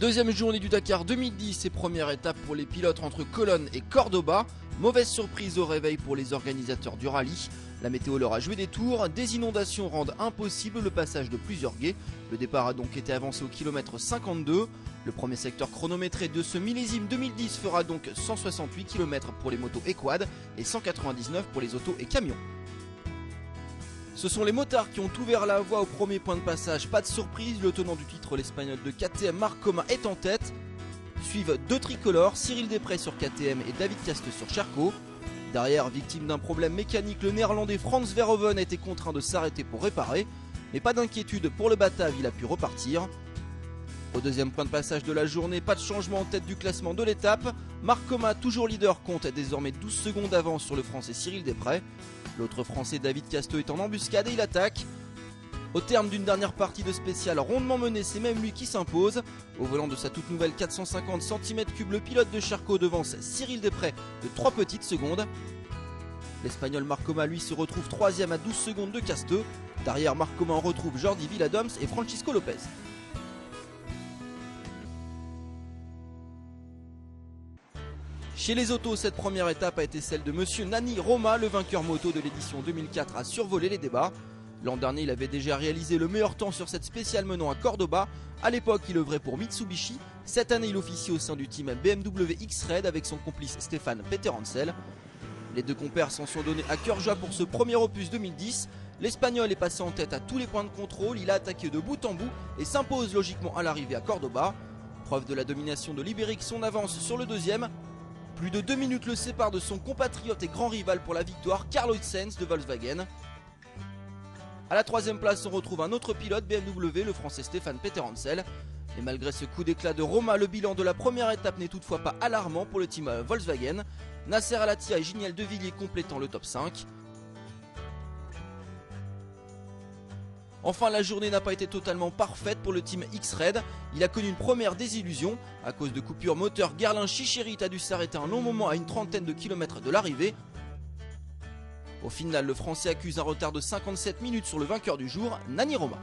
Deuxième journée du Dakar 2010 et première étape pour les pilotes entre Colón et Cordoba. Mauvaise surprise au réveil pour les organisateurs du rallye. La météo leur a joué des tours, des inondations rendent impossible le passage de plusieurs gués. Le départ a donc été avancé au kilomètre 52. Le premier secteur chronométré de ce millésime 2010 fera donc 168 km pour les motos et quad et 199 pour les autos et camions. Ce sont les motards qui ont ouvert la voie au premier point de passage. Pas de surprise, le tenant du titre, l'Espagnol de KTM, Marc Coma, est en tête. Suivent deux tricolores, Cyril Desprez sur KTM et David Casteux sur Sherco. Derrière, victime d'un problème mécanique, le néerlandais Frans Verhoeven a été contraint de s'arrêter pour réparer. Mais pas d'inquiétude pour le Batave, il a pu repartir. Au deuxième point de passage de la journée, pas de changement en tête du classement de l'étape. Marc Coma, toujours leader, compte désormais 12 secondes d'avance sur le français Cyril Desprez. L'autre français David Casteux est en embuscade et il attaque. Au terme d'une dernière partie de spécial rondement menée, c'est même lui qui s'impose. Au volant de sa toute nouvelle 450 cm3, le pilote de Sherco devance Cyril Desprez de 3 petites secondes. L'Espagnol Marc Coma, lui, se retrouve 3ème à 12 secondes de Casteux. Derrière Marc Coma, on retrouve Jordi Villadoms et Francisco Lopez. Chez les autos, cette première étape a été celle de monsieur Nani Roma, le vainqueur moto de l'édition 2004, a survolé les débats. L'an dernier, il avait déjà réalisé le meilleur temps sur cette spéciale menant à Cordoba. A l'époque, il œuvrait pour Mitsubishi. Cette année, il officie au sein du team BMW X-Red avec son complice Stéphane Peterhansel. Les deux compères s'en sont donnés à cœur joie pour ce premier opus 2010. L'Espagnol est passé en tête à tous les points de contrôle, il a attaqué de bout en bout et s'impose logiquement à l'arrivée à Cordoba. Preuve de la domination de l'Ibérique, son avance sur le deuxième. Plus de 2 minutes le séparent de son compatriote et grand rival pour la victoire, Carlos Sainz de Volkswagen. A la troisième place, on retrouve un autre pilote BMW, le français Stéphane Peterhansel. Et malgré ce coup d'éclat de Roma, le bilan de la première étape n'est toutefois pas alarmant pour le team Volkswagen. Nasser Al-Attiyah et Giniel Devilliers complétant le top 5. Enfin, la journée n'a pas été totalement parfaite pour le team X-Red. Il a connu une première désillusion. À cause de coupures moteur, Guerlain Chicherit a dû s'arrêter un long moment à une trentaine de kilomètres de l'arrivée. Au final, le français accuse un retard de 57 minutes sur le vainqueur du jour, Nani Roma.